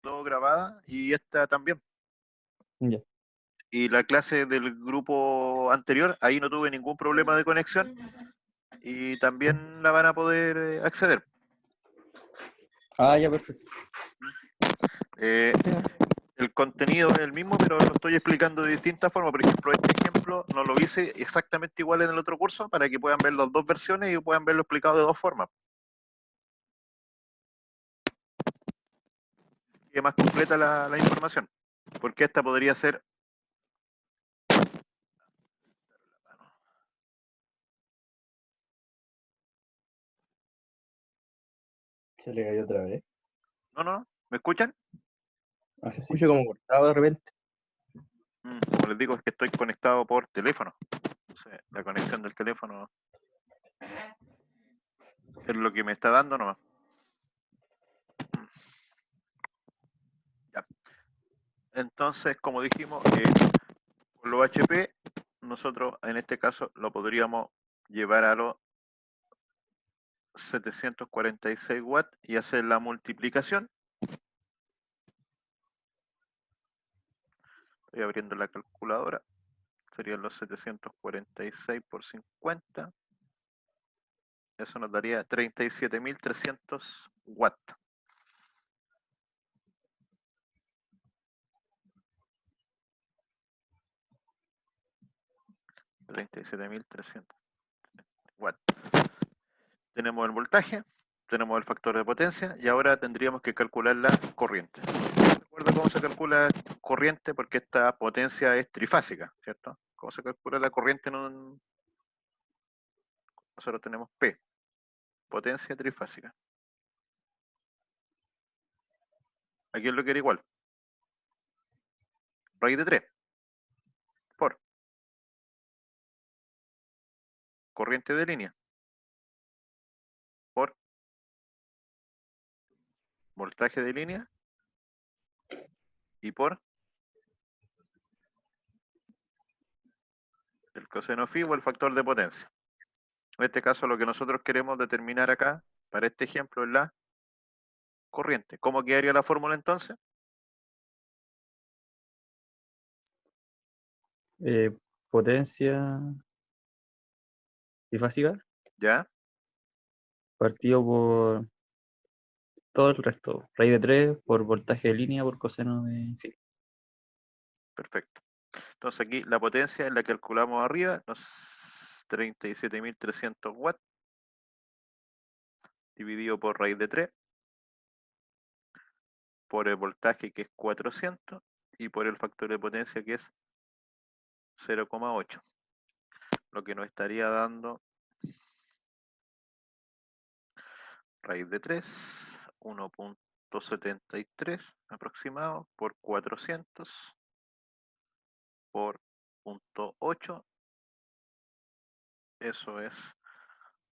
quedó grabada y esta también. Ya. Y la clase del grupo anterior, ahí no tuve ningún problema de conexión y también la van a poder acceder. Ah, ya, perfecto. Eh, el contenido es el mismo, pero lo estoy explicando de distintas formas. Por ejemplo, este ejemplo no lo hice exactamente igual en el otro curso para que puedan ver las dos versiones y puedan verlo explicado de dos formas. Y más completa la información. Porque esta podría ser. Se le cayó otra vez. No. ¿Me escuchan? Se escucha como cortado de repente. Como les digo, es que estoy conectado por teléfono. Entonces, la conexión del teléfono es lo que me está dando nomás. Ya. Entonces, como dijimos, con los HP, nosotros en este caso lo podríamos llevar a los 746 watts y hacer la multiplicación. Estoy abriendo la calculadora. Serían los 746 por 50. Eso nos daría 37.300 watts. 37.300 watts. Tenemos el voltaje, tenemos el factor de potencia y ahora tendríamos que calcular la corriente. Recuerda cómo se calcula corriente porque esta potencia es trifásica, ¿cierto? ¿Cómo se calcula la corriente en un... Nosotros tenemos P, potencia trifásica. Aquí es lo que era igual. Raíz de 3 por corriente de línea por voltaje de línea y por el coseno phi o el factor de potencia. En este caso lo que nosotros queremos determinar acá, para este ejemplo, es la corriente. ¿Cómo quedaría la fórmula entonces? Potencia trifásica ¿Ya? partido por todo el resto. Raíz de 3 por voltaje de línea por coseno de phi. Perfecto. Entonces aquí la potencia es la que calculamos arriba, los 37.300 watts, dividido por raíz de 3, por el voltaje que es 400 y por el factor de potencia que es 0,8. Lo que nos estaría dando raíz de 3, 1.73 aproximado por 400 por 0.8. Eso es,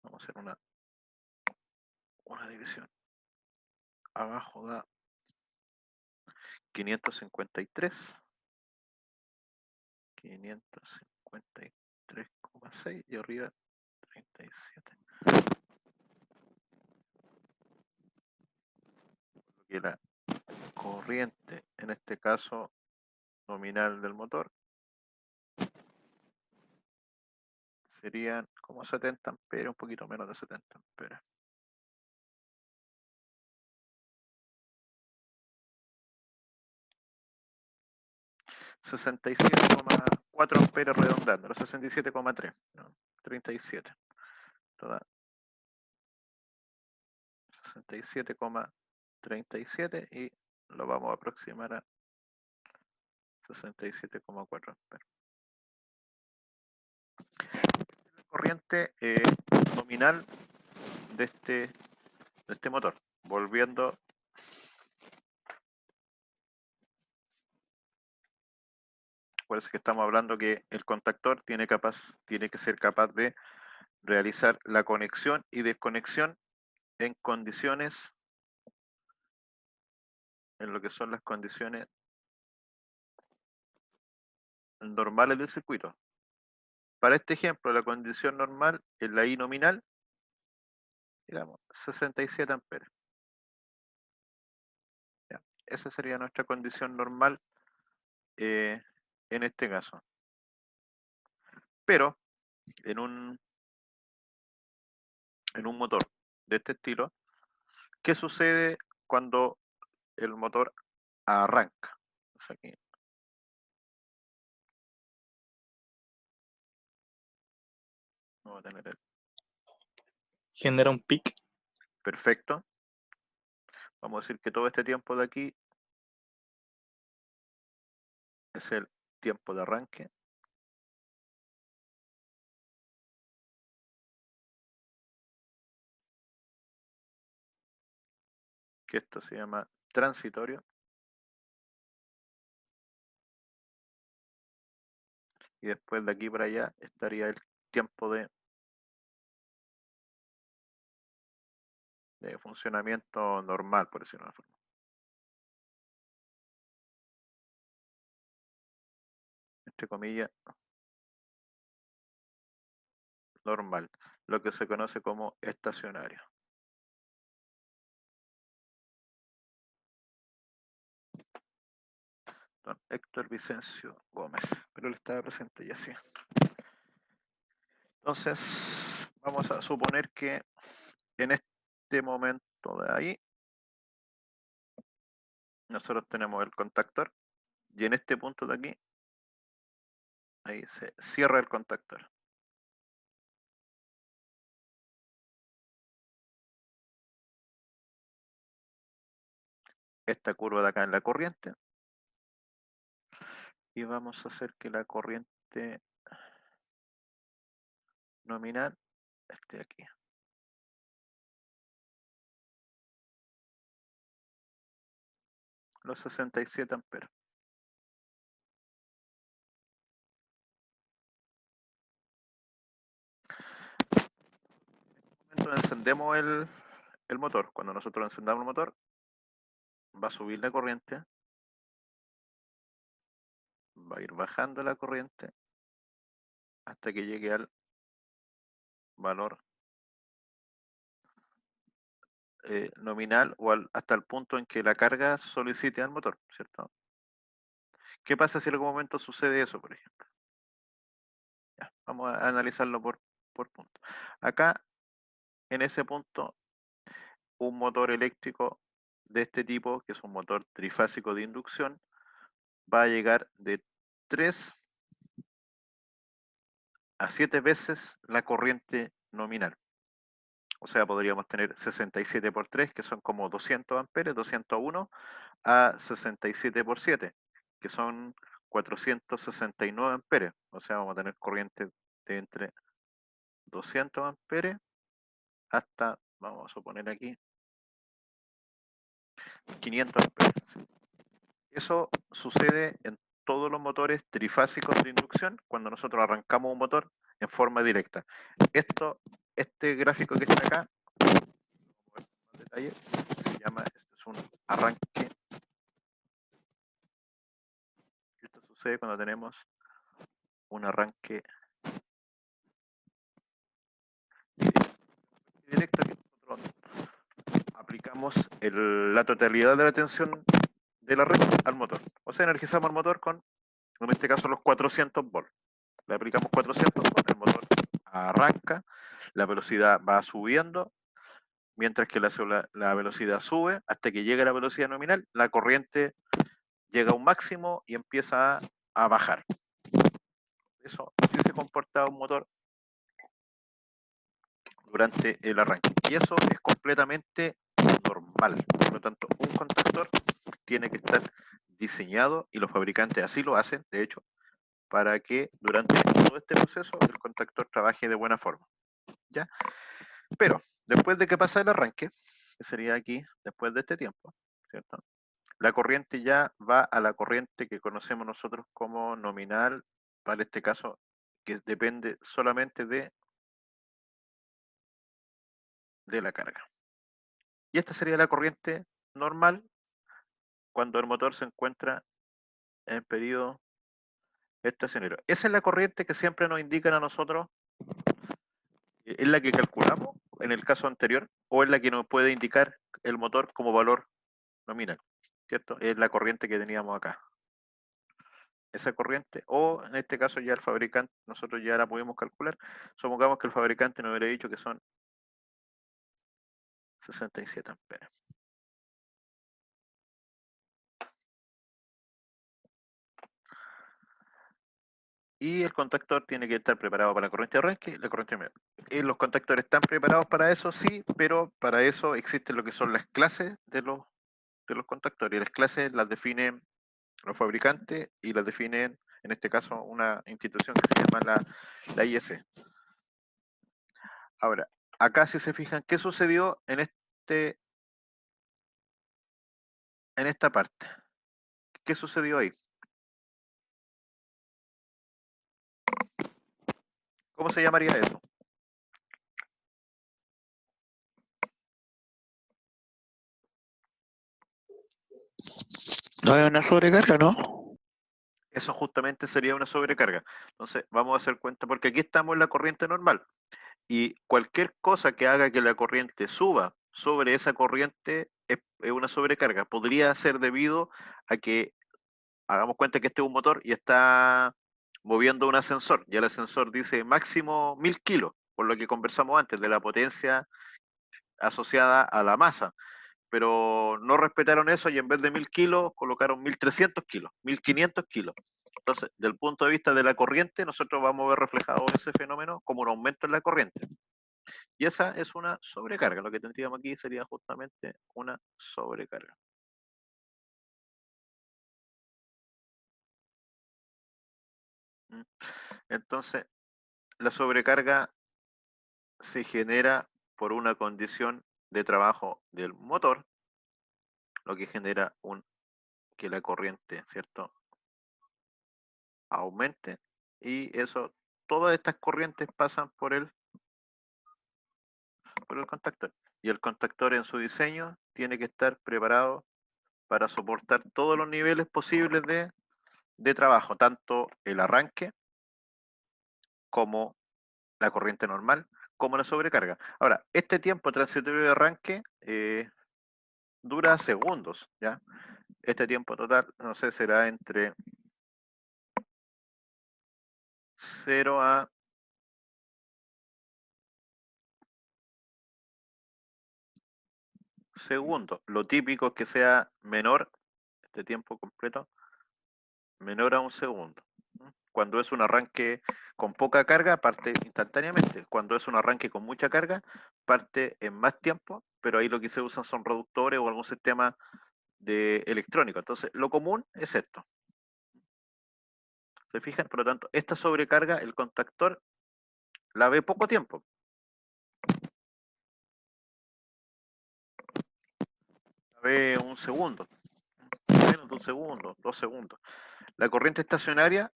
vamos a hacer una división. Abajo da 553. 553,6 y arriba 37. Que la corriente, en este caso nominal del motor, serían como 70 amperes, un poquito menos de 70 amperes. 67,4 amperes redondando, los 67,3, no, 37. Toda 67,37 y lo vamos a aproximar a 67,4 amperes. La corriente nominal de este motor. Volviendo por eso que estamos hablando que el contactor tiene que ser capaz de realizar la conexión y desconexión en condiciones, en lo que son las condiciones normales del circuito. Para este ejemplo, la condición normal es la I nominal, digamos, 67 amperes. ¿Ya? esa sería nuestra condición normal en este caso. Pero en un motor de este estilo, ¿qué sucede cuando el motor arranca? O sea, aquí. Vamos a tener el Genera un pic. perfecto. Vamos a decir que todo este tiempo de aquí es el tiempo de arranque. Que esto se llama transitorio. Y después de aquí para allá estaría el tiempo de funcionamiento normal, por decirlo de una forma. Entre comillas, normal, lo que se conoce como estacionario. Don Héctor Vicencio Gómez, pero él estaba presente ya sí. Entonces, vamos a suponer que en este momento de ahí, nosotros tenemos el contactor, y en este punto de aquí, ahí se cierra el contactor. Esta curva de acá en la corriente, y vamos a hacer que la corriente nominal esté aquí. Los 67 amperes. En este momento encendemos el motor. Cuando nosotros encendamos el motor, va a subir la corriente, va a ir bajando la corriente hasta que llegue al valor nominal o hasta el punto en que la carga solicite al motor, ¿cierto? ¿Qué pasa si en algún momento sucede eso, por ejemplo? Ya, vamos a analizarlo por punto. Acá, en ese punto, un motor eléctrico de este tipo, que es un motor trifásico de inducción, va a llegar de 3 a 7 veces la corriente nominal. O sea, podríamos tener 67 por 3, que son como 200 amperes, 201, a 67 por 7, que son 469 amperes. O sea, vamos a tener corriente de entre 200 amperes hasta, vamos a suponer aquí, 500 amperes. Eso sucede en todos los motores trifásicos de inducción cuando nosotros arrancamos un motor en forma directa. Este gráfico que está acá, más detalle, se llama, este es un arranque. Esto sucede cuando tenemos un arranque directo que nosotros aplicamos la totalidad de la tensión de la red al motor. O sea, energizamos el motor con, en este caso, los 400 volts. Le aplicamos 400 volts, el motor arranca, la velocidad va subiendo, mientras que la velocidad sube hasta que llega a la velocidad nominal, la corriente llega a un máximo y empieza a bajar. Eso, así se comporta un motor durante el arranque. Y eso es completamente normal. Por lo tanto, un contactor tiene que estar diseñado, y los fabricantes así lo hacen, de hecho, para que durante todo este proceso el contactor trabaje de buena forma. ¿Ya? Pero, después de que pasa el arranque, que sería aquí, después de este tiempo, ¿cierto? La corriente ya va a la corriente que conocemos nosotros como nominal, para este caso, que depende solamente de la carga. Y esta sería la corriente normal cuando el motor se encuentra en periodo estacionario. Esa es la corriente que siempre nos indican a nosotros, es la que calculamos en el caso anterior, o es la que nos puede indicar el motor como valor nominal. ¿cierto? Es la corriente que teníamos acá. Esa corriente, o en este caso ya el fabricante, nosotros ya la pudimos calcular, supongamos que el fabricante nos hubiera dicho que son 67 amperes. Y el contactor tiene que estar preparado para la corriente de arranque y la corriente de medio. Los contactores están preparados para eso, sí, pero para eso existen lo que son las clases de los contactores. Y las clases las definen los fabricantes y las definen, en este caso, una institución que se llama la IEC. Ahora, acá si se fijan, ¿qué sucedió en esta parte? ¿Qué sucedió ahí? ¿Cómo se llamaría eso? No es una sobrecarga, ¿no? Eso justamente sería una sobrecarga. Entonces, vamos a hacer cuenta, porque aquí estamos en la corriente normal. Y cualquier cosa que haga que la corriente suba sobre esa corriente es una sobrecarga. Podría ser debido a que hagamos cuenta que este es un motor y está moviendo un ascensor. Y el ascensor dice máximo 1000 kilos, por lo que conversamos antes de la potencia asociada a la masa. Pero no respetaron eso y en vez de 1000 kilos colocaron 1300 kilos, 1500 kilos. Entonces, desde el punto de vista de la corriente, nosotros vamos a ver reflejado ese fenómeno como un aumento en la corriente. Y esa es una sobrecarga. Lo que tendríamos aquí sería justamente una sobrecarga. Entonces, la sobrecarga se genera por una condición de trabajo del motor, lo que genera que la corriente, ¿cierto?, aumente, y eso, todas estas corrientes pasan por el contactor. Y el contactor en su diseño tiene que estar preparado para soportar todos los niveles posibles de trabajo, tanto el arranque como la corriente normal, como la sobrecarga. Ahora, este tiempo transitorio de arranque dura segundos, ¿ya? Este tiempo total, no sé, será entre 0 a segundos. Lo típico es que sea menor, este tiempo completo, menor a un segundo. Cuando es un arranque con poca carga, parte instantáneamente. Cuando es un arranque con mucha carga, parte en más tiempo, pero ahí lo que se usan son reductores o algún sistema electrónico. Entonces, lo común es esto. ¿Se fijan? Por lo tanto, esta sobrecarga, el contactor la ve poco tiempo. La ve un segundo, menos de un segundo, 2 segundos. La corriente estacionaria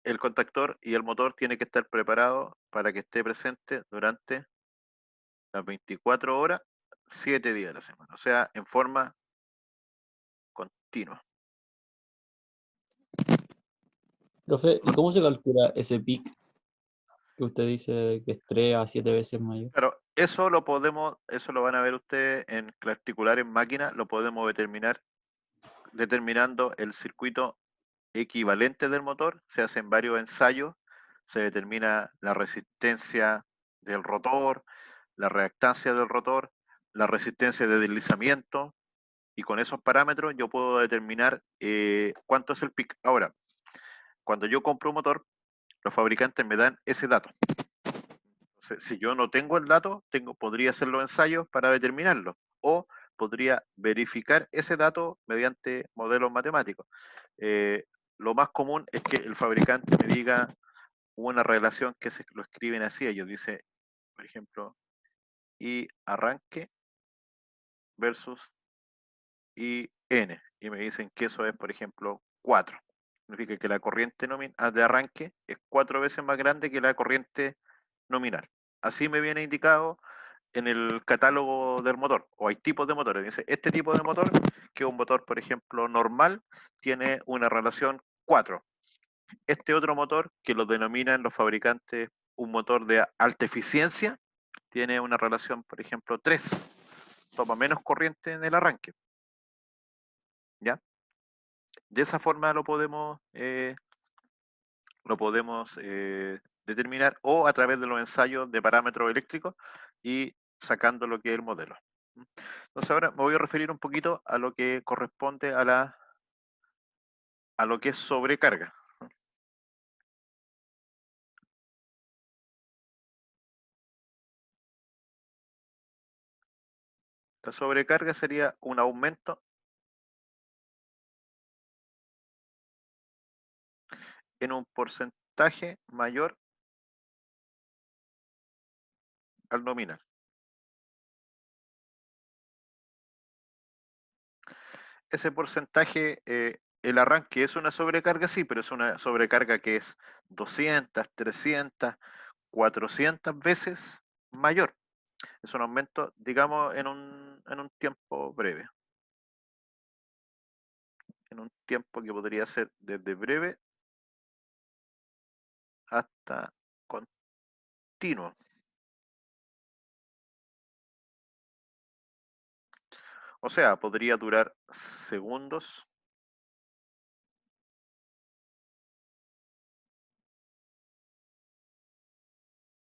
el contactor y el motor tiene que estar preparado para que esté presente durante las 24 horas, 7 días de la semana, o sea, en forma continua. Profe, ¿y cómo se calcula ese pic que usted dice que es 3 a 7 veces mayor? Claro, eso lo van a ver ustedes en articular en máquina, lo podemos determinando el circuito equivalente del motor, se hacen varios ensayos, se determina la resistencia del rotor, la reactancia del rotor, la resistencia de deslizamiento, y con esos parámetros yo puedo determinar cuánto es el pic. Ahora, cuando yo compro un motor, los fabricantes me dan ese dato. Entonces, si yo no tengo el dato, podría hacer los ensayos para determinarlo, o podría verificar ese dato mediante modelos matemáticos. Lo más común es que el fabricante me diga una relación que lo escriben así. Ellos dicen, por ejemplo, I arranque versus IN. Y me dicen que eso es, por ejemplo, 4. Significa que la corriente de arranque es 4 veces más grande que la corriente nominal. Así me viene indicado en el catálogo del motor, o hay tipos de motores. Dice, este tipo de motor, que es un motor, por ejemplo, normal, tiene una relación 4. Este otro motor, que lo denominan los fabricantes un motor de alta eficiencia, tiene una relación, por ejemplo, 3. Toma menos corriente en el arranque. ¿Ya? De esa forma lo podemos determinar, o a través de los ensayos de parámetros eléctricos y sacando lo que es el modelo. Entonces ahora me voy a referir un poquito a lo que corresponde a lo que es sobrecarga. La sobrecarga sería un aumento en un porcentaje mayor al nominal. Ese porcentaje, el arranque es una sobrecarga, sí, pero es una sobrecarga que es 200, 300, 400 veces mayor. Es un aumento, digamos, en un tiempo breve. En un tiempo que podría ser desde breve hasta continuo. O sea, podría durar segundos,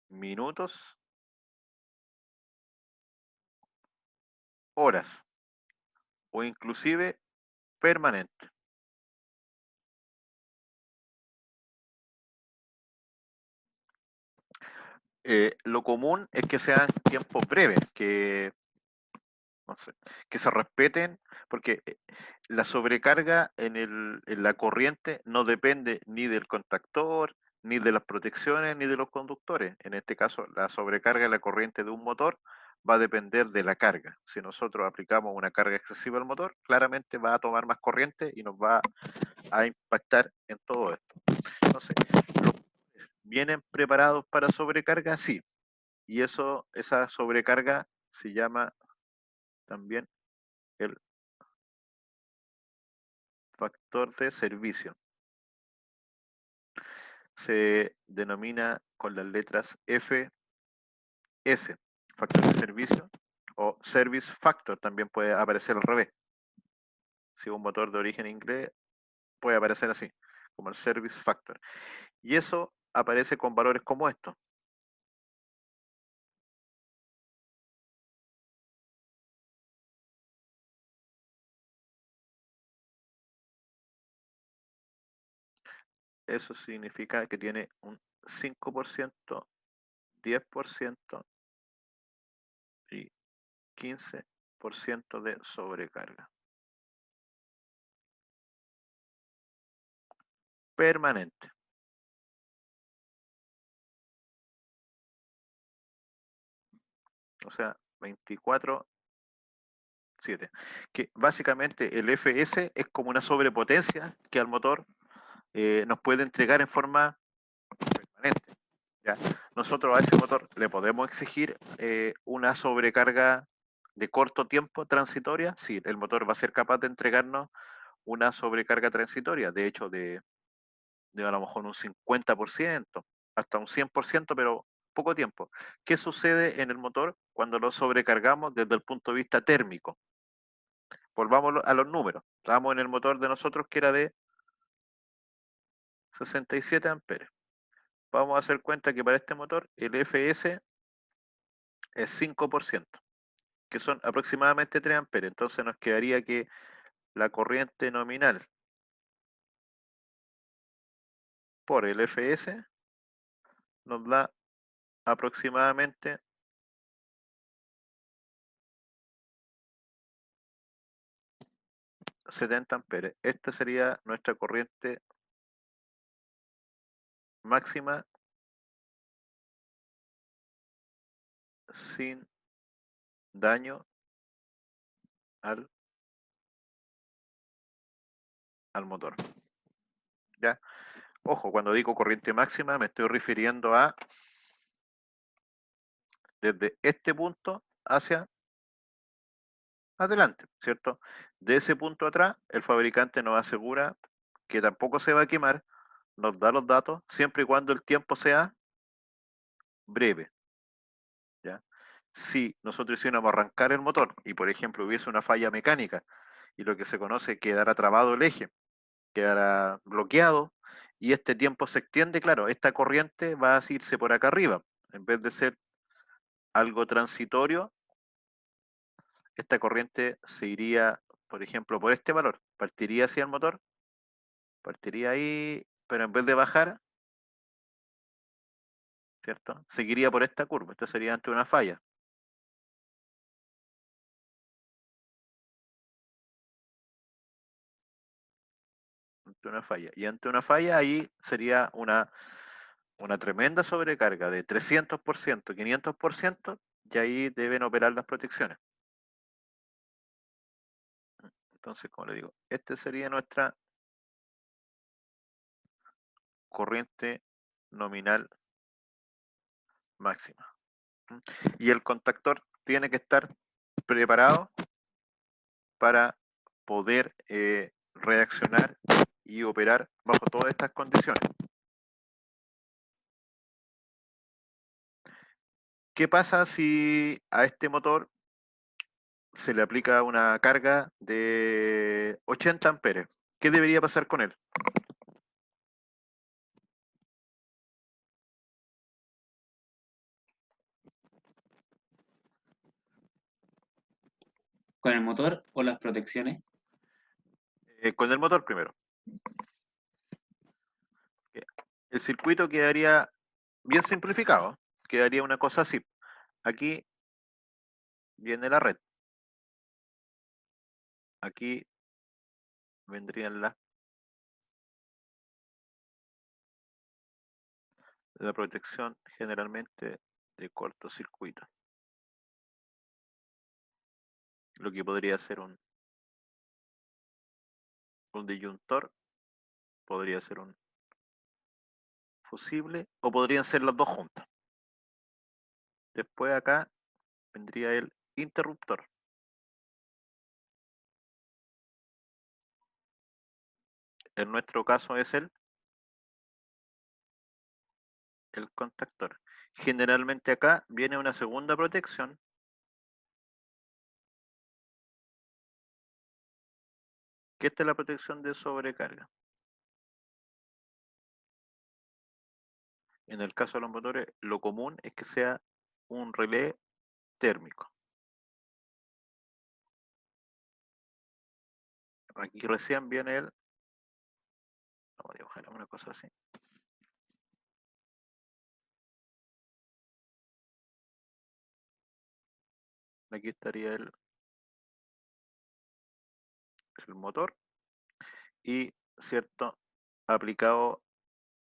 minutos, horas o inclusive permanente. Lo común es que sean tiempos breves, que, no sé, que se respeten, porque la sobrecarga en la corriente no depende ni del contactor, ni de las protecciones, ni de los conductores. En este caso, la sobrecarga de la corriente de un motor va a depender de la carga. Si nosotros aplicamos una carga excesiva al motor, claramente va a tomar más corriente y nos va a impactar en todo esto. Entonces, ¿los motores vienen preparados para sobrecarga? Sí. Y esa sobrecarga se llama también el factor de servicio. Se denomina con las letras FS, factor de servicio, o service factor, también puede aparecer al revés. Si un motor de origen inglés puede aparecer así, como el service factor. Y eso aparece con valores como estos. Eso significa que tiene un 5%, 10% y 15% de sobrecarga permanente. O sea, 24/7. Que básicamente el FS es como una sobrepotencia que al motor nos puede entregar en forma permanente. ¿Ya? Nosotros a ese motor le podemos exigir una sobrecarga de corto tiempo transitoria. Sí, el motor va a ser capaz de entregarnos una sobrecarga transitoria, de hecho de a lo mejor un 50%, hasta un 100%, pero poco tiempo. ¿Qué sucede en el motor cuando lo sobrecargamos desde el punto de vista térmico? Volvamos a los números. Estábamos en el motor de nosotros que era de 67 amperes. Vamos a hacer cuenta que para este motor el FS es 5%, que son aproximadamente 3 amperes. Entonces nos quedaría que la corriente nominal por el FS nos da aproximadamente 70 amperes. Esta sería nuestra corriente máxima sin daño al motor. ¿Ya? Ojo, cuando digo corriente máxima me estoy refiriendo a desde este punto hacia adelante, ¿cierto? De ese punto atrás, el fabricante nos asegura que tampoco se va a quemar, nos da los datos, siempre y cuando el tiempo sea breve, ¿ya? Si nosotros hiciéramos arrancar el motor y, por ejemplo, hubiese una falla mecánica y lo que se conoce quedará trabado el eje, quedará bloqueado, y este tiempo se extiende, claro, esta corriente va a irse por acá arriba, en vez de ser algo transitorio, esta corriente se iría, por ejemplo, por este valor, partiría hacia el motor, partiría ahí, pero en vez de bajar, ¿cierto? Seguiría por esta curva, esto sería ante una falla. Ante una falla. Y ante una falla ahí sería una tremenda sobrecarga de 300%, 500%, y ahí deben operar las protecciones. Entonces, como le digo, esta sería nuestra corriente nominal máxima. Y el contactor tiene que estar preparado para poder reaccionar y operar bajo todas estas condiciones. ¿Qué pasa si a este motor se le aplica una carga de 80 amperes? ¿Qué debería pasar con él? ¿Con el motor o las protecciones? Con el motor primero. El circuito quedaría bien simplificado. Quedaría una cosa así. Aquí viene la red. Aquí vendrían la protección generalmente de cortocircuito. Lo que podría ser un disyuntor, podría ser un fusible, o podrían ser las dos juntas. Después acá vendría el interruptor. En nuestro caso es el contactor. Generalmente acá viene una segunda protección, que esta es la protección de sobrecarga. En el caso de los motores, lo común es que sea un relé térmico. Aquí recién viene el... Vamos a dibujar una cosa así. Aquí estaría el motor y, cierto, aplicado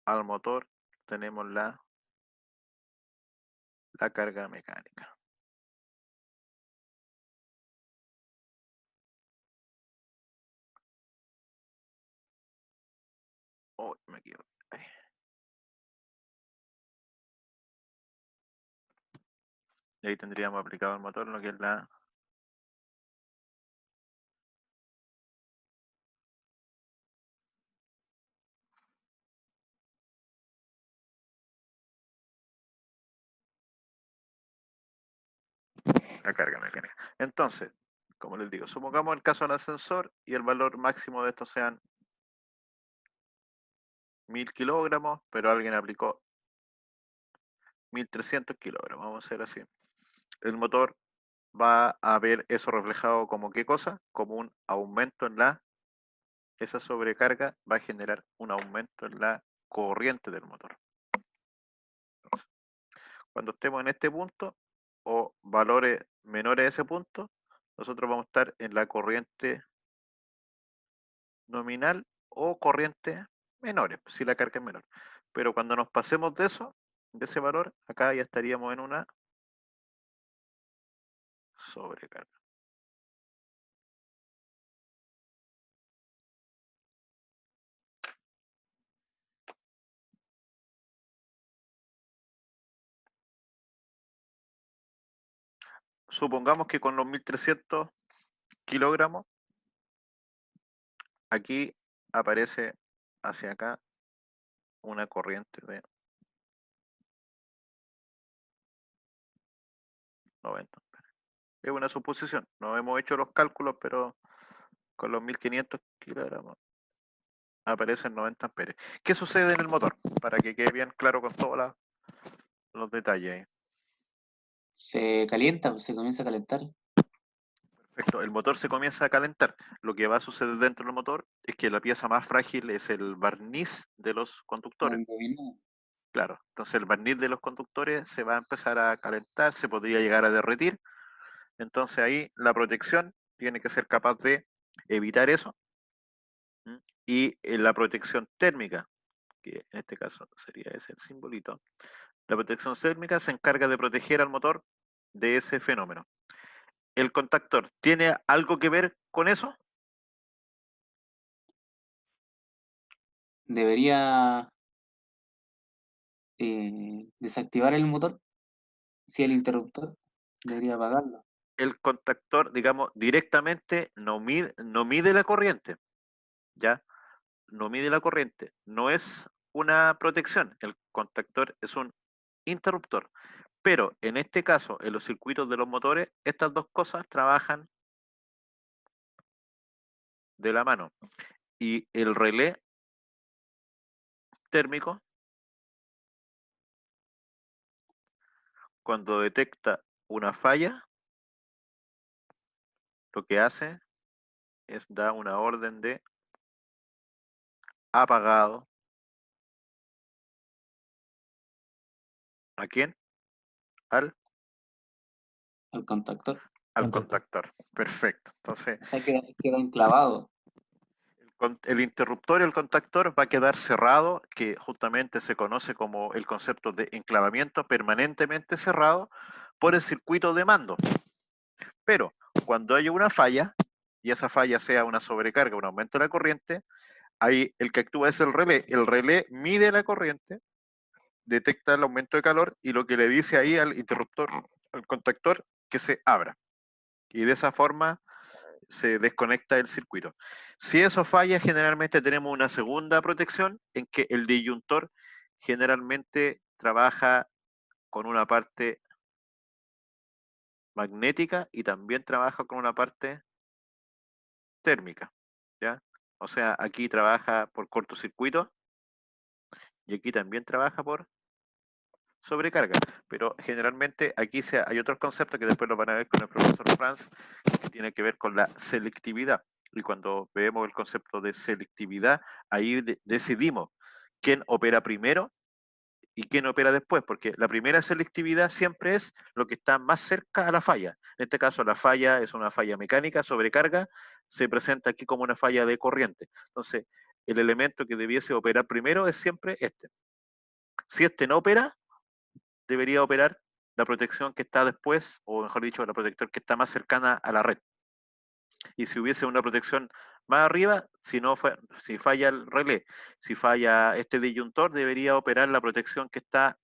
al motor tenemos la carga mecánica. Oh, me equivoqué. Ahí. Y ahí tendríamos aplicado al motor lo que es la carga mecánica. Entonces, como les digo, supongamos el caso del ascensor y el valor máximo de esto sean 1000 kilogramos, pero alguien aplicó 1300 kilogramos, vamos a hacer así. El motor va a ver eso reflejado como ¿qué cosa? Como un aumento en esa sobrecarga va a generar un aumento en la corriente del motor. Entonces, cuando estemos en este punto o valores menores a ese punto, nosotros vamos a estar en la corriente nominal o corriente menores, si la carga es menor. Pero cuando nos pasemos de eso, de ese valor, acá ya estaríamos en una sobrecarga. Supongamos que con los 1300 kilogramos, aquí aparece hacia acá una corriente de 90. Es una suposición, no hemos hecho los cálculos, pero con los 1500 kilogramos aparecen 90 amperes. ¿Qué sucede en el motor? Para que quede bien claro con todos los detalles ahí. Se calienta, pues, se comienza a calentar. Perfecto, el motor se comienza a calentar. Lo que va a suceder dentro del motor es que la pieza más frágil es el barniz de los conductores. Con bobina. Claro, entonces el barniz de los conductores se va a empezar a calentar, se podría llegar a derretir. Entonces ahí la protección tiene que ser capaz de evitar eso. ¿Mm? Y la protección térmica, que en este caso sería ese el simbolito, la protección térmica se encarga de proteger al motor de ese fenómeno. ¿El contactor tiene algo que ver con eso? Debería desactivar el motor. Si el interruptor, debería apagarlo. El contactor, digamos, directamente no mide la corriente, ¿ya? No mide la corriente, no es una protección, el contactor es un interruptor. Pero en este caso, en los circuitos de los motores, estas dos cosas trabajan de la mano. Y el relé térmico, cuando detecta una falla, lo que hace es dar una orden de apagado. ¿A quién? Al Al contactor. contactor. Perfecto. Entonces, O sea, queda enclavado. el interruptor y el contactor va a quedar cerrado, que justamente se conoce como el concepto de enclavamiento permanentemente cerrado por el circuito de mando. Pero cuando haya una falla, y esa falla sea una sobrecarga, un aumento de la corriente, ahí el que actúa es el relé. El relé mide la corriente, detecta el aumento de calor y lo que le dice ahí al interruptor, al contactor, que se abra. Y de esa forma se desconecta el circuito. Si eso falla, generalmente tenemos una segunda protección en que el disyuntor generalmente trabaja con una parte magnética y también trabaja con una parte térmica, ¿ya? O sea, aquí trabaja por cortocircuito y aquí también trabaja por sobrecarga, pero generalmente aquí hay otros conceptos que después lo van a ver con el profesor Franz, que tiene que ver con la selectividad. Y cuando vemos el concepto de selectividad, ahí decidimos quién opera primero y quién opera después, porque la primera selectividad siempre es lo que está más cerca a la falla. En este caso, la falla es una falla mecánica, sobrecarga, se presenta aquí como una falla de corriente. Entonces, el elemento que debiese operar primero es siempre este. Si este no opera, debería operar la protección que está después, o mejor dicho, la protección que está más cercana a la red. Y si hubiese una protección más arriba, si falla el relé, si falla este disyuntor, debería operar la protección que está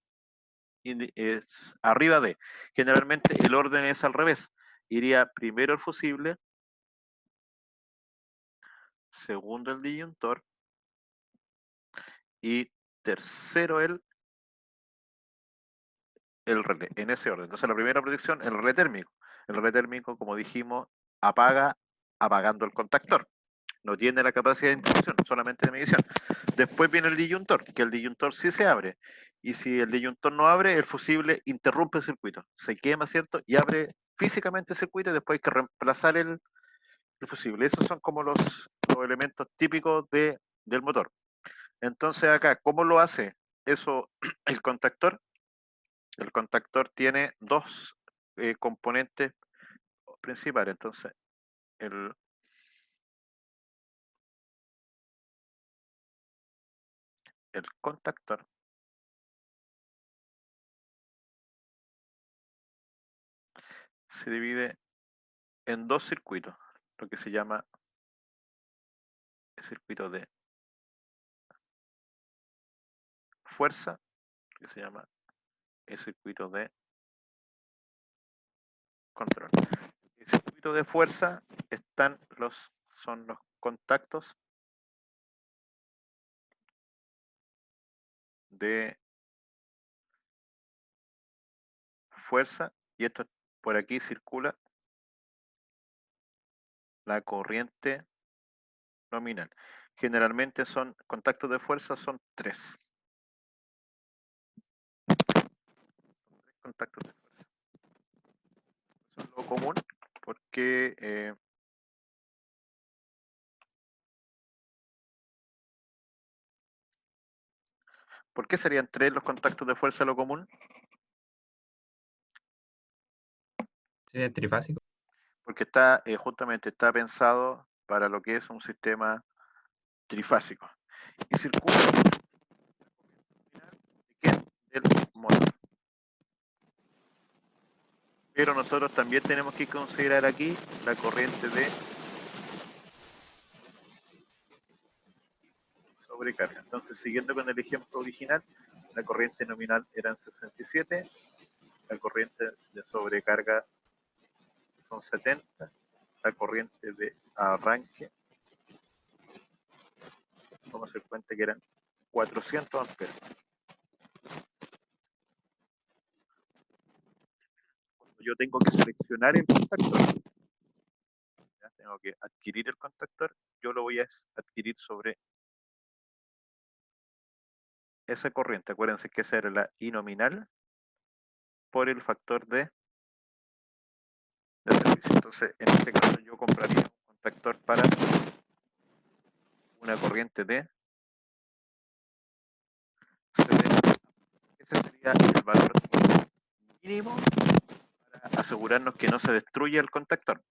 arriba de. Generalmente el orden es al revés. Iría primero el fusible, segundo el disyuntor y tercero el relé, en ese orden. Entonces la primera protección, el relé térmico. El relé térmico, como dijimos, apaga apagando el contactor. No tiene la capacidad de interrupción, solamente de medición. Después viene el disyuntor, que el disyuntor sí se abre. Y si el disyuntor no abre, el fusible interrumpe el circuito. Se quema, ¿cierto? Y abre físicamente el circuito y después hay que reemplazar el fusible. Esos son como los elementos típicos del motor. Entonces acá, ¿cómo lo hace eso el contactor? El contactor tiene dos componentes principales. Entonces, el contactor se divide en dos circuitos, lo que se llama el circuito de fuerza, lo que se llama el circuito de control. El circuito de fuerza son los contactos de fuerza y esto por aquí circula la corriente nominal. Generalmente son contactos de fuerza, son 3. Contactos de fuerza. Eso es lo común, porque ¿por qué serían 3 los contactos de fuerza lo común? Sí, es trifásico. Porque está justamente está pensado para lo que es un sistema trifásico. Y circula ¿de quién? Del motor. Pero nosotros también tenemos que considerar aquí la corriente de sobrecarga. Entonces, siguiendo con el ejemplo original, la corriente nominal eran 67, la corriente de sobrecarga son 70, la corriente de arranque, vamos a hacer cuenta que eran 400 amperes. Cuando yo tengo que seleccionar el contactor, ¿ya? Tengo que adquirir el contactor, yo lo voy a adquirir sobre esa corriente. Acuérdense que esa era la I nominal por el factor de servicio. Entonces, en este caso yo compraría un contactor para una corriente de 70. Ese sería el valor mínimo para asegurarnos que no se destruya el contactor.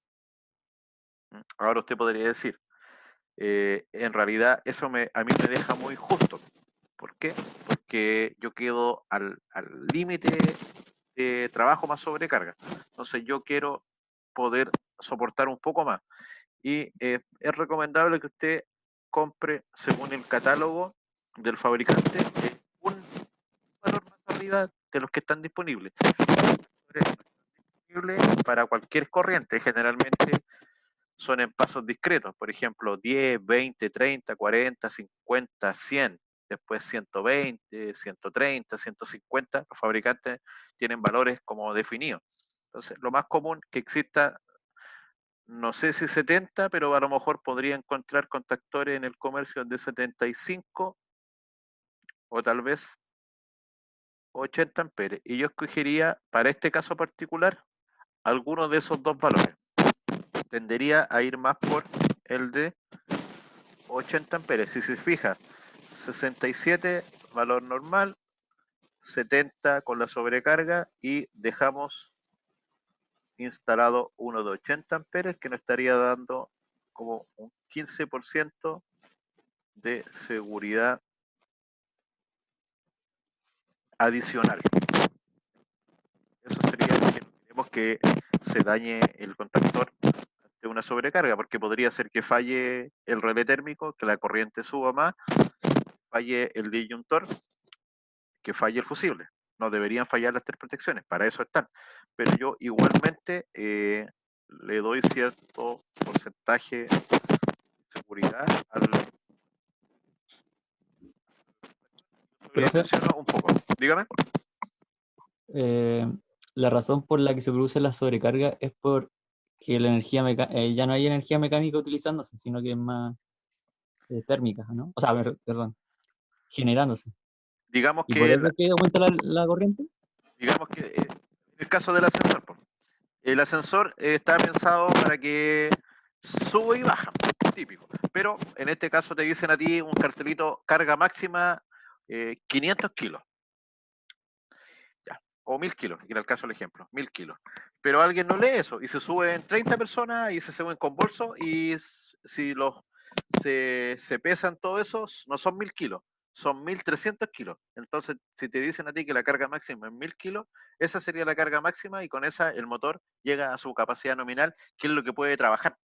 Ahora usted podría decir, en realidad eso a mí me deja muy justo. ¿Por qué? Porque yo quedo al límite de trabajo más sobrecarga. Entonces yo quiero poder soportar un poco más. Y es recomendable que usted compre, según el catálogo del fabricante, un valor más arriba de los que están disponibles. Para cualquier corriente, generalmente son en pasos discretos, por ejemplo, 10, 20, 30, 40, 50, 100, después 120, 130, 150, los fabricantes tienen valores como definidos. Entonces, lo más común que exista, no sé si 70, pero a lo mejor podría encontrar contactores en el comercio de 75 o tal vez 80 amperes. Y yo escogería, para este caso particular, alguno de esos dos valores. Tendería a ir más por el de 80 amperes. Si se fija, 67 valor normal, 70 con la sobrecarga y dejamos instalado uno de 80 amperes que nos estaría dando como un 15% de seguridad adicional. Eso sería que no queremos que se dañe el contactor ante una sobrecarga, porque podría ser que falle el relé térmico, que la corriente suba más, falle el disyuntor, que falle el fusible. No deberían fallar las 3 protecciones, para eso están. Pero yo igualmente le doy cierto porcentaje de seguridad al... Profe, menciono un poco. Dígame. la razón por la que se produce la sobrecarga es porque la energía ya no hay energía mecánica utilizándose, sino que es más térmica, ¿no? O sea, perdón, generándose. Digamos ¿Y por que, eso es que aumenta la corriente? digamos que en el caso del ascensor, el ascensor está pensado para que sube y baja, típico. Pero en este caso te dicen a ti un cartelito carga máxima 500 kilos. Ya. O 1000 kilos, en el caso del ejemplo, 1000 kilos. Pero alguien no lee eso y se suben 30 personas y se suben con bolso y si se pesan todo eso, no son 1000 kilos, son 1300 kilos. Entonces, si te dicen a ti que la carga máxima es 1000 kilos, esa sería la carga máxima y con esa el motor llega a su capacidad nominal, que es lo que puede trabajar.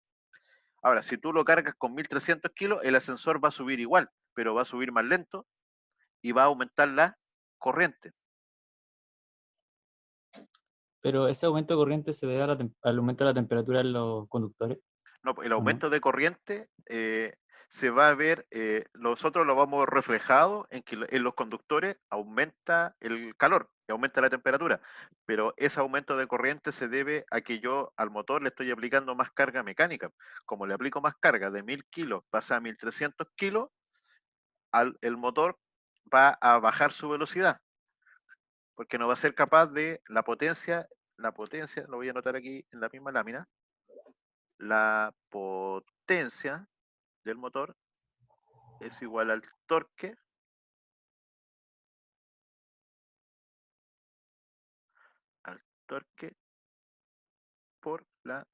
Ahora, si tú lo cargas con 1300 kilos, el ascensor va a subir igual, pero va a subir más lento y va a aumentar la corriente. Pero ese aumento de corriente se debe al aumento de la temperatura en los conductores. No, el ¿O no? aumento de corriente se va a ver, nosotros lo vamos reflejado en que en los conductores aumenta el calor y aumenta la temperatura, pero ese aumento de corriente se debe a que yo al motor le estoy aplicando más carga mecánica. Como le aplico más carga de 1000 kilos, pasa a 1300 kilos, el motor va a bajar su velocidad, porque no va a ser capaz de la potencia, lo voy a anotar aquí en la misma lámina, la potencia del motor es igual al torque por la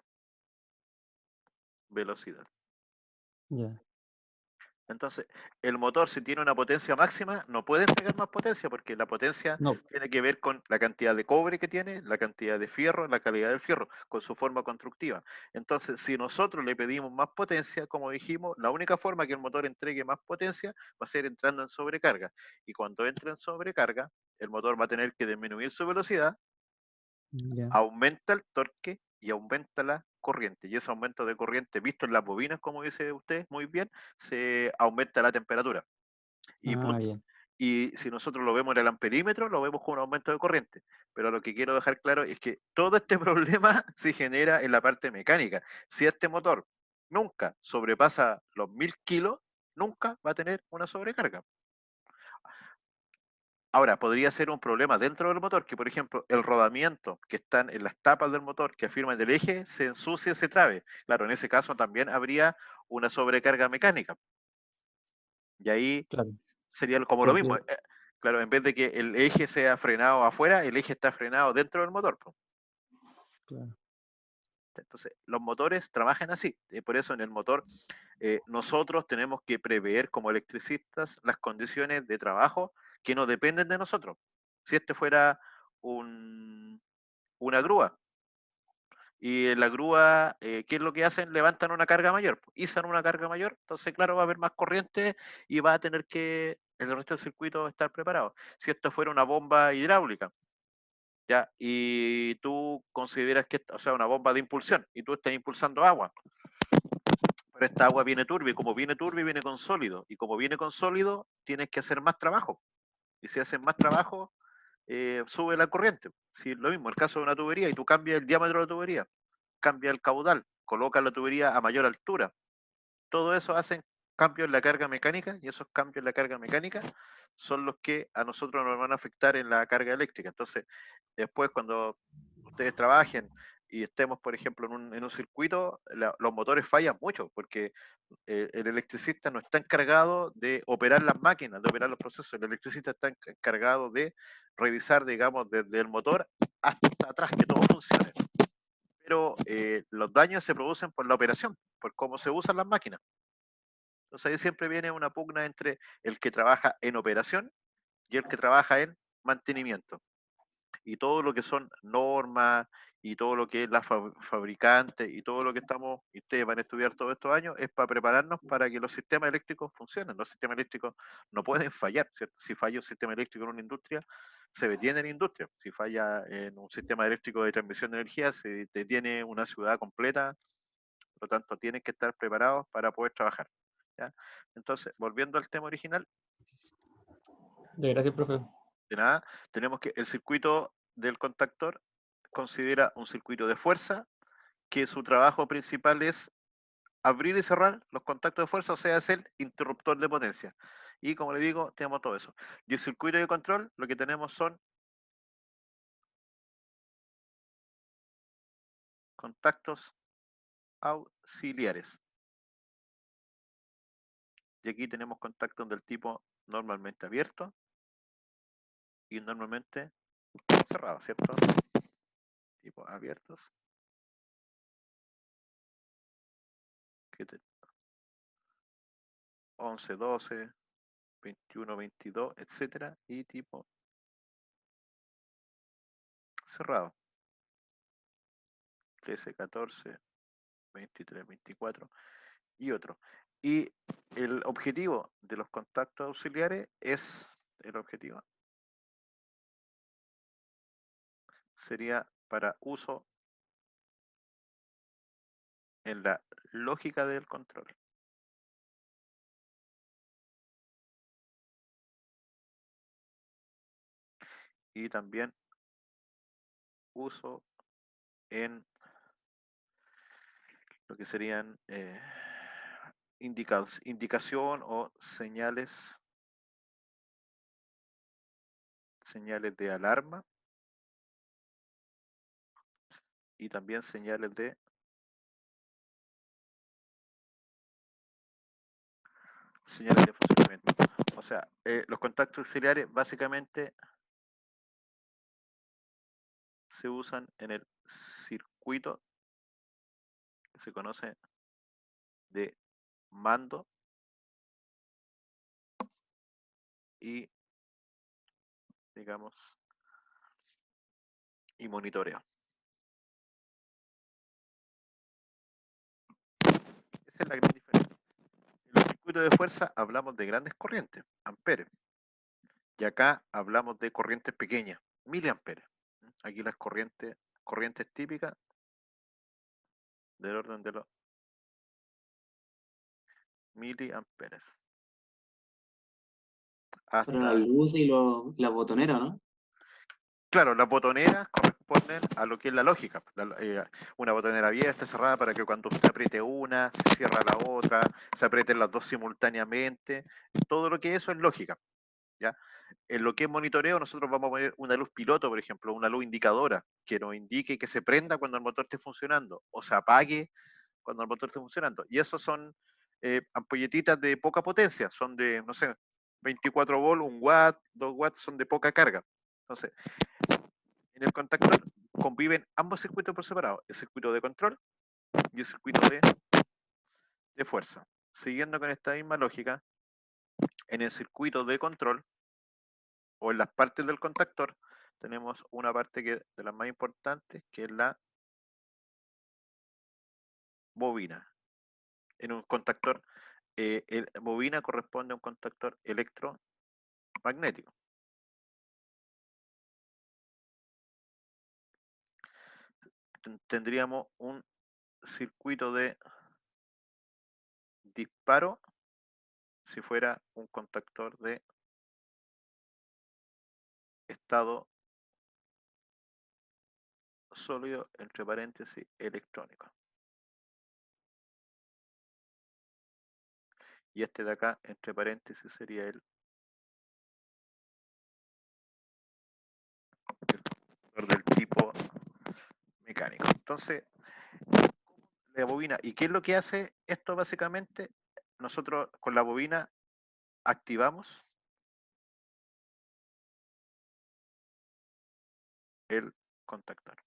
velocidad. Ya. Entonces, el motor, si tiene una potencia máxima, no puede entregar más potencia, porque la potencia No, tiene que ver con la cantidad de cobre que tiene, la cantidad de fierro, la calidad del fierro, con su forma constructiva. Entonces, si nosotros le pedimos más potencia, como dijimos, la única forma que el motor entregue más potencia va a ser entrando en sobrecarga. Y cuando entra en sobrecarga, el motor va a tener que disminuir su velocidad, ya. aumenta el torque y aumenta la corriente. Y ese aumento de corriente, visto en las bobinas, como dice usted muy bien, se aumenta la temperatura. Y, Ah, bien. y si nosotros lo vemos en el amperímetro, lo vemos con un aumento de corriente. Pero lo que quiero dejar claro es que todo este problema se genera en la parte mecánica. Si este motor nunca sobrepasa los 1000 kilos, nunca va a tener una sobrecarga. Ahora, podría ser un problema dentro del motor, que por ejemplo el rodamiento que están en las tapas del motor que afirman el eje se ensucie, se trabe. Claro, en ese caso también habría una sobrecarga mecánica. Y ahí Claro. sería como lo mismo. Porque, Claro, en vez de que el eje sea frenado afuera, el eje está frenado dentro del motor. claro. Entonces, los motores trabajan así. Por eso en el motor nosotros tenemos que prever como electricistas las condiciones de trabajo que no dependen de nosotros. Si este fuera una grúa, y en la grúa, ¿qué es lo que hacen? Levantan una carga mayor, izan una carga mayor, entonces claro, va a haber más corriente y va a tener que el resto del circuito estar preparado. Si esto fuera una bomba hidráulica, ¿ya? Y tú consideras que, o sea, una bomba de impulsión, y tú estás impulsando agua, pero esta agua viene turbia, y como viene turbia, viene con sólido, y como viene con sólido, tienes que hacer más trabajo, y si haces más trabajo, sube la corriente. Si lo mismo, el caso de una tubería, y tú cambias el diámetro de la tubería, cambia el caudal, coloca la tubería a mayor altura. Todo eso hacen cambios en la carga mecánica, y esos cambios en la carga mecánica son los que a nosotros nos van a afectar en la carga eléctrica. Entonces, después cuando ustedes trabajen y estemos, por ejemplo, en un circuito, los motores fallan mucho, porque el electricista no está encargado de operar las máquinas, de operar los procesos. El electricista está encargado de revisar, digamos, desde el motor hasta atrás, que todo funcione. Pero los daños se producen por la operación, por cómo se usan las máquinas. Entonces ahí siempre viene una pugna entre el que trabaja en operación y el que trabaja en mantenimiento. Y todo lo que son normas y todo lo que es la fabricante y todo lo que estamos, y ustedes van a estudiar todos estos años, es para prepararnos para que los sistemas eléctricos funcionen. Los sistemas eléctricos no pueden fallar, ¿cierto? Si falla un sistema eléctrico en una industria, se detiene la industria. Si falla en un sistema eléctrico de transmisión de energía, se detiene una ciudad completa. Por lo tanto, tienen que estar preparados para poder trabajar. ¿Ya? Entonces, volviendo al tema original, gracias, profe. de nada, tenemos que el circuito del contactor considera un circuito de fuerza, que su trabajo principal es abrir y cerrar los contactos de fuerza, o sea, es el interruptor de potencia. Y como le digo, tenemos todo eso. Y el circuito de control, lo que tenemos son contactos auxiliares. Y aquí tenemos contactos del tipo normalmente abierto y normalmente cerrado, ¿cierto? Tipo abiertos. 11, 12, 21, 22, etcétera, y tipo cerrado. 13, 14, 23, 24 y otro. Y el objetivo de los contactos auxiliares es, el objetivo sería para uso en la lógica del control. y también uso en lo que serían indicación o señales de alarma y también señales de funcionamiento. O sea, los contactos auxiliares básicamente se usan en el circuito que se conoce de mando y, digamos, y monitoreo. Esa es la gran diferencia. En los circuitos de fuerza hablamos de grandes corrientes, amperes, y acá hablamos de corrientes pequeñas, miliamperes. Aquí las corrientes típicas del orden de los miliamperes. Pero las luces y las botoneras, ¿no? Claro, las botoneras corresponden a lo que es la lógica. Una botonera abierta, cerrada, para que cuando usted apriete una, se cierra la otra, se aprieten las dos simultáneamente. Todo lo que eso es lógica. ¿Ya? En lo que es monitoreo, nosotros vamos a poner una luz piloto, por ejemplo, una luz indicadora, que nos indique que se prenda cuando el motor esté funcionando, o se apague cuando el motor esté funcionando. Y esos son ampolletitas de poca potencia, son de, no sé, 24 volts, 1 watt, 2 watts, son de poca carga. Entonces, en el contactor conviven ambos circuitos por separado, el circuito de control y el circuito de fuerza. Siguiendo con esta misma lógica, en el circuito de control o en las partes del contactor tenemos una parte que de las más importantes, que es la bobina. En un contactor, bobina corresponde a un contactor electromagnético. Tendríamos un circuito de disparo si fuera un contactor de estado sólido, entre paréntesis, electrónico. Y este de acá, entre paréntesis, sería el del tipo mecánico. Entonces, la bobina, ¿y qué es lo que hace esto básicamente? Nosotros con la bobina activamos el contactor.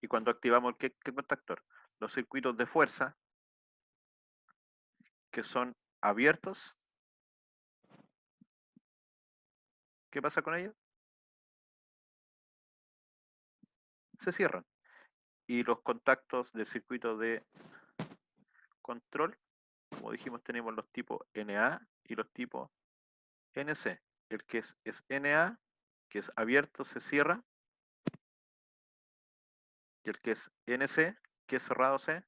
Y cuando activamos ¿qué contactor? Los circuitos de fuerza, que son abiertos. ¿Qué pasa con ellos? Se cierran. Y los contactos del circuito de control, como dijimos, tenemos los tipos NA y los tipos NC. El que es NA, que es abierto, se cierra. Y el que es NC, que es cerrado, se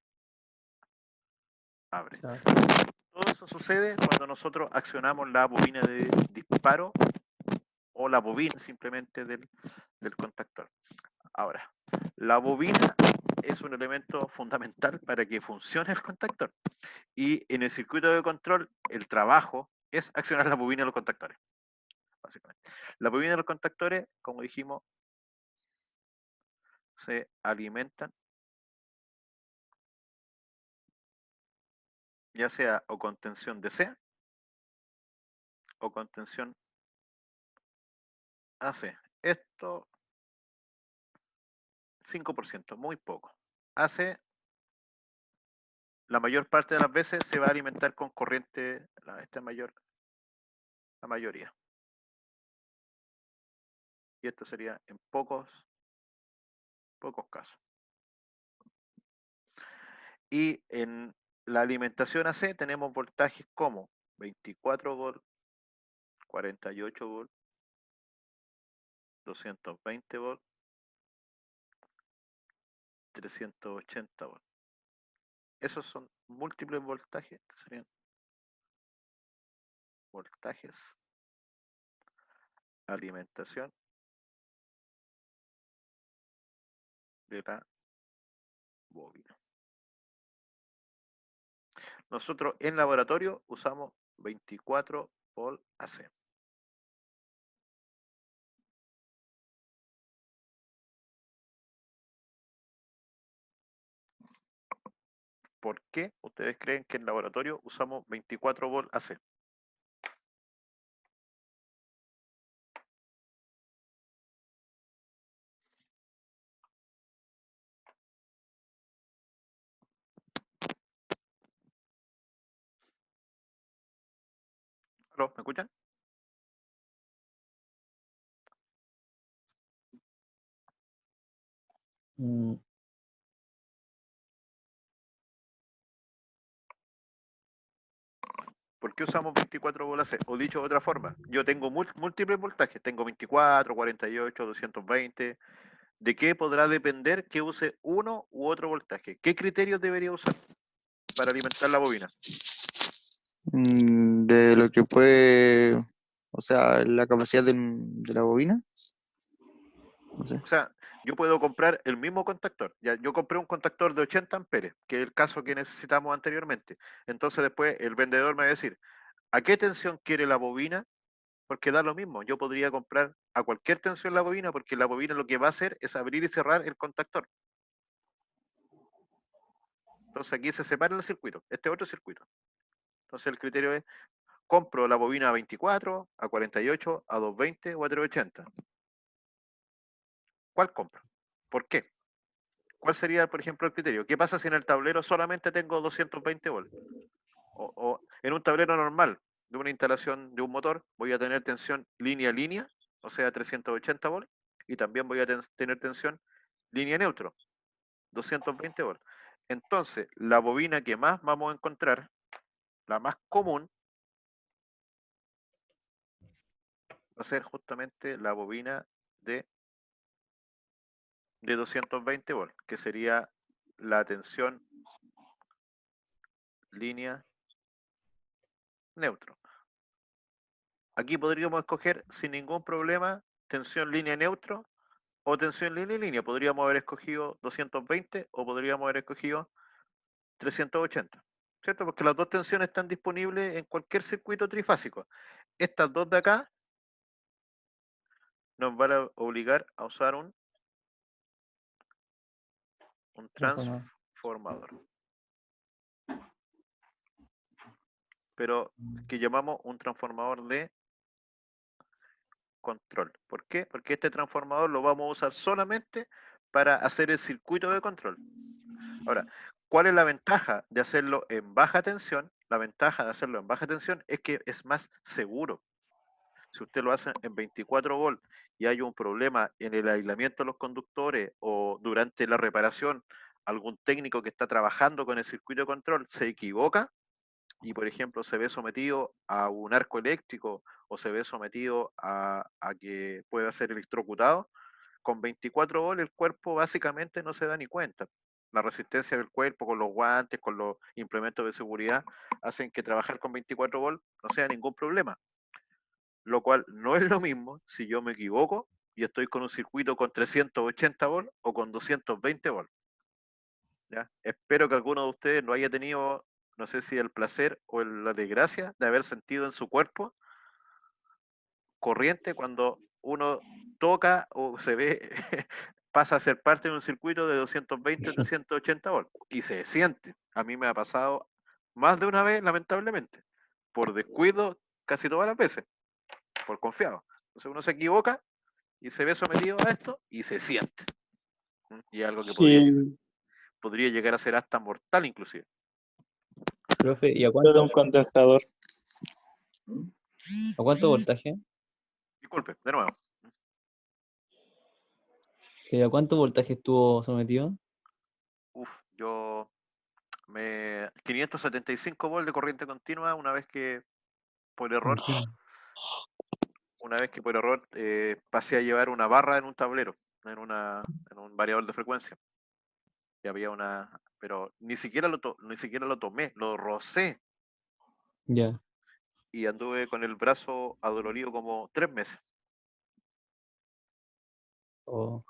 abre. ¿Sabes? Todo eso sucede cuando nosotros accionamos la bobina de disparo o la bobina simplemente del contactor. Ahora, la bobina es un elemento fundamental para que funcione el contactor. Y en el circuito de control, el trabajo es accionar la bobina de los contactores. Básicamente. La bobina de los contactores, como dijimos, se alimentan ya sea o con tensión DC o con tensión AC. Esto 5%, muy poco. AC, la mayor parte de las veces se va a alimentar con corriente, la mayoría. Y esto sería en pocos casos. Y en la alimentación AC tenemos voltajes como 24 volts, 48 volts, 220 volts, 380 volts. Esos son múltiples voltajes, serían voltajes alimentación de la bobina. Nosotros en laboratorio usamos 24 volt AC. ¿Por qué ustedes creen que en laboratorio usamos 24 volt AC? ¿Aló? ¿Me escuchan? Mm, ¿Por qué usamos 24 volt AC? O dicho de otra forma, yo tengo múltiples voltajes, tengo 24, 48, 220. ¿De qué podrá depender que use uno u otro voltaje? ¿Qué criterios debería usar para alimentar la bobina? De lo que puede, o sea, la capacidad de la bobina. No sé. O sea, yo puedo comprar el mismo contactor. Ya, yo compré un contactor de 80 amperes, que es el caso que necesitamos anteriormente. Entonces después el vendedor me va a decir, ¿a qué tensión quiere la bobina? Porque da lo mismo. Yo podría comprar a cualquier tensión la bobina, porque la bobina lo que va a hacer es abrir y cerrar el contactor. Entonces aquí se separa el circuito, este otro circuito. Entonces el criterio es, compro la bobina a 24, a 48, a 220 o a 380. ¿Cuál compro? ¿Por qué? ¿Cuál sería, por ejemplo, el criterio? ¿Qué pasa si en el tablero solamente tengo 220 volts? O en un tablero normal de una instalación de un motor voy a tener tensión línea a línea, o sea, 380 volts, y también voy a tener tensión línea neutro, 220 volts. Entonces, la bobina que más vamos a encontrar, la más común, va a ser justamente la bobina de 220 volts, que sería la tensión línea neutro. Aquí podríamos escoger sin ningún problema tensión línea neutro o tensión línea y línea. Podríamos haber escogido 220 o podríamos haber escogido 380, ¿cierto? Porque las dos tensiones están disponibles en cualquier circuito trifásico. Estas dos de acá nos van a obligar a usar un transformador. transformador, pero que llamamos un transformador de control. ¿Por qué? Porque este transformador lo vamos a usar solamente para hacer el circuito de control. Ahora, ¿cuál es la ventaja de hacerlo en baja tensión? La ventaja de hacerlo en baja tensión es que es más seguro. Si usted lo hace en 24 volt y hay un problema en el aislamiento de los conductores o durante la reparación, algún técnico que está trabajando con el circuito de control se equivoca y, por ejemplo, se ve sometido a un arco eléctrico o se ve sometido a que pueda ser electrocutado, con 24 volt el cuerpo básicamente no se da ni cuenta. La resistencia del cuerpo con los guantes, con los implementos de seguridad, hacen que trabajar con 24 volt no sea ningún problema. Lo cual no es lo mismo si yo me equivoco y estoy con un circuito con 380 volt o con 220 volt. ¿Ya? Espero que alguno de ustedes no haya tenido, no sé si el placer o la desgracia de haber sentido en su cuerpo corriente cuando uno toca o se ve, pasa a ser parte de un circuito de 220 o 380 volts y se siente. A mí me ha pasado más de una vez, lamentablemente, por descuido casi todas las veces, por confiado. Entonces uno se equivoca y se ve sometido a esto y se siente. Y es algo que Sí, podría llegar a ser hasta mortal inclusive. Profe, ¿y a de un cuánto condensador. voltaje? Disculpe, de nuevo. ¿A cuánto voltaje estuvo sometido? Yo 575 volts de corriente continua una vez que por error, Entiendo. pasé a llevar una barra en un tablero, en un variador de frecuencia. Y había pero ni siquiera lo tomé, lo rocé Ya. y anduve con el brazo adolorido como 3 meses. O,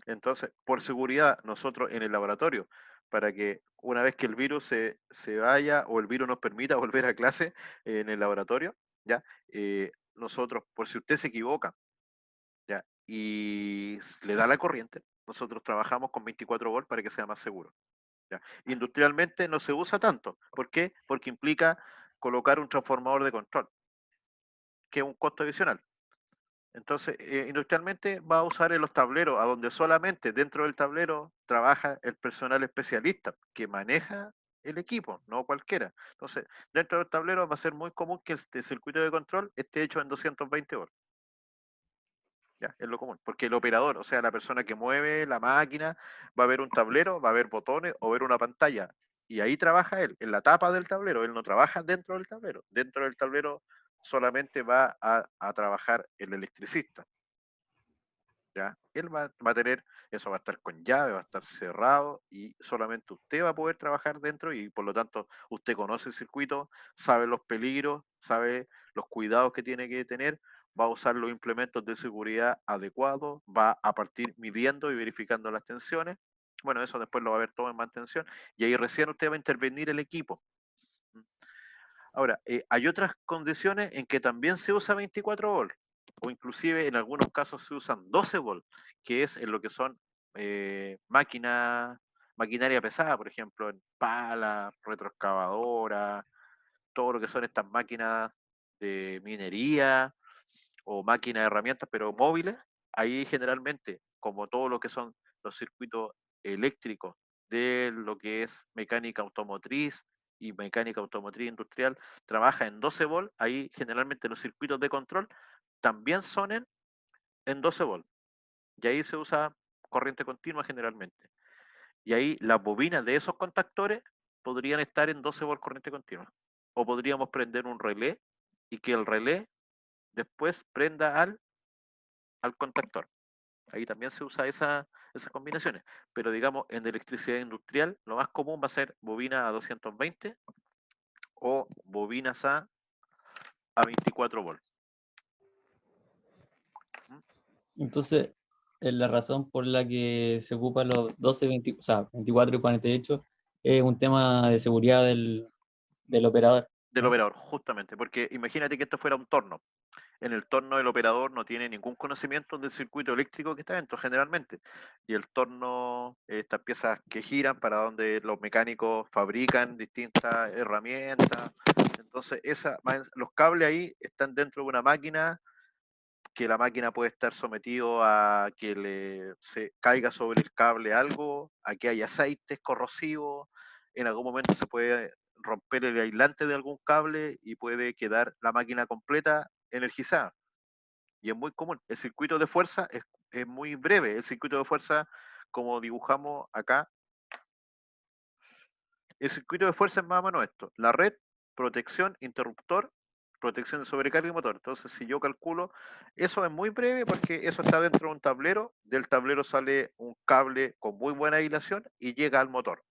Entonces, por seguridad, nosotros en el laboratorio, para que una vez que el virus se vaya o el virus nos permita volver a clase en el laboratorio, ¿ya? Nosotros, por si usted se equivoca, ¿ya? Y le da la corriente, nosotros trabajamos con 24 volts para que sea más seguro, ¿ya? Industrialmente no se usa tanto. ¿Por qué? Porque implica colocar un transformador de control, que es un costo adicional. Entonces, industrialmente va a usar en los tableros, a donde solamente dentro del tablero trabaja el personal especialista que maneja el equipo, no cualquiera. Entonces, dentro del tablero va a ser muy común que este circuito de control esté hecho en 220 volts. Ya, es lo común, porque el operador, o sea, la persona que mueve la máquina, va a ver un tablero, va a ver botones o ver una pantalla. Y ahí trabaja él, en la tapa del tablero. Él no trabaja dentro del tablero. Dentro del tablero solamente va a trabajar el electricista. ¿Ya? Él va a tener, eso va a estar con llave, va a estar cerrado y solamente usted va a poder trabajar dentro y por lo tanto usted conoce el circuito, sabe los peligros, sabe los cuidados que tiene que tener, va a usar los implementos de seguridad adecuados, va a partir midiendo y verificando las tensiones. Bueno, eso después lo va a ver todo en mantención y ahí recién usted va a intervenir el equipo. Ahora, hay otras condiciones en que también se usa 24 volts, o inclusive en algunos casos se usan 12 volts, que es en lo que son maquinaria pesada, por ejemplo, en palas, retroexcavadoras, todo lo que son estas máquinas de minería o máquinas de herramientas, pero móviles. Ahí generalmente, como todo lo que son los circuitos eléctricos de lo que es mecánica automotriz y mecánica automotriz industrial, trabaja en 12 volts, ahí generalmente los circuitos de control también son en 12 volts. Y ahí se usa corriente continua generalmente. Y ahí las bobinas de esos contactores podrían estar en 12 volts corriente continua. O podríamos prender un relé y que el relé después prenda al contactor. Ahí también se usa esas combinaciones. Pero digamos, en electricidad industrial, lo más común va a ser bobinas a 220 o bobinas a 24 volts. entonces, la razón por la que se ocupan los 12, 20, o sea, 24 y 48 es un tema de seguridad del operador, Del ¿no? operador, justamente. Porque imagínate que esto fuera un torno. En el torno el operador no tiene ningún conocimiento del circuito eléctrico que está dentro generalmente. Y el torno, estas piezas que giran para donde los mecánicos fabrican distintas herramientas. Entonces, los cables ahí están dentro de una máquina que la máquina puede estar sometido a que se caiga sobre el cable algo, a que haya aceites corrosivos, en algún momento se puede romper el aislante de algún cable y puede quedar la máquina completa energizada. Y es muy común. El circuito de fuerza es muy breve. El circuito de fuerza, como dibujamos acá, el circuito de fuerza es más o menos esto. La red, protección, interruptor, protección de sobrecarga y motor. Entonces, si yo calculo, eso es muy breve porque eso está dentro de un tablero. Del tablero sale un cable con muy buena aislación y llega al motor.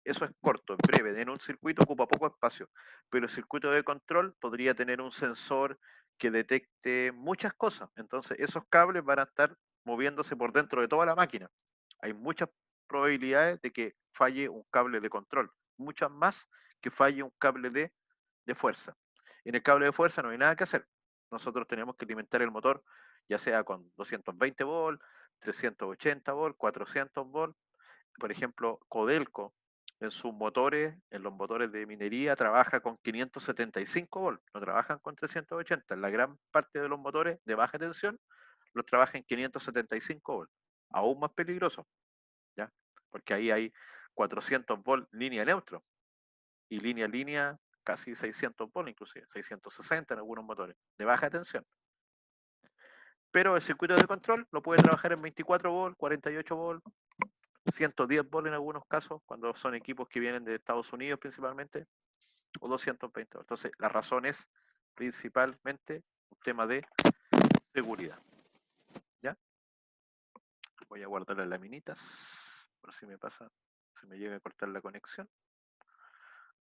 Eso es corto, es breve. En un circuito ocupa poco espacio. Pero el circuito de control podría tener un sensor que detecte muchas cosas. Entonces, esos cables van a estar moviéndose por dentro de toda la máquina. Hay muchas probabilidades de que falle un cable de control, muchas más que falle un cable de fuerza. En el cable de fuerza no hay nada que hacer. Nosotros tenemos que alimentar el motor, ya sea con 220 volts, 380 volts, 400 volts. Por ejemplo, Codelco en sus motores, en los motores de minería, trabaja con 575 volts, no trabajan con 380. La gran parte de los motores de baja tensión los trabaja en 575 volts, aún más peligroso, ¿ya? Porque ahí hay 400 volts línea neutro y línea casi 600 volts inclusive, 660 en algunos motores de baja tensión. Pero el circuito de control lo puede trabajar en 24 volts, 48 volts, 110 volts en algunos casos, cuando son equipos que vienen de Estados Unidos principalmente, o 220 volts. Entonces, la razón es principalmente un tema de seguridad. ¿Ya? Voy a guardar las laminitas, por si me pasa, si me llega a cortar la conexión.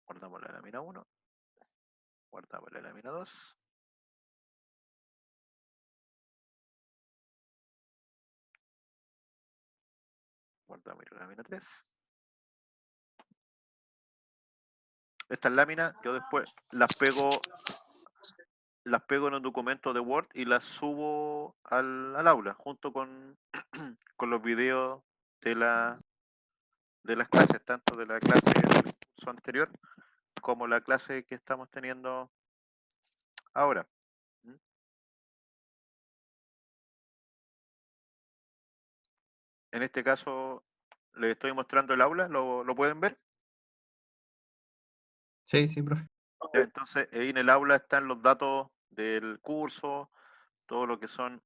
Guardamos la lámina 1, guardamos la lámina 2. Guardamos la lámina 3. Estas láminas yo después las pego en un documento de Word y las subo al aula junto con, con los videos de las clases, tanto de la clase del curso anterior como la clase que estamos teniendo ahora. En este caso les estoy mostrando el aula, ¿lo pueden ver? Sí, sí, profe. Ya, entonces ahí en el aula están los datos del curso, todo lo que son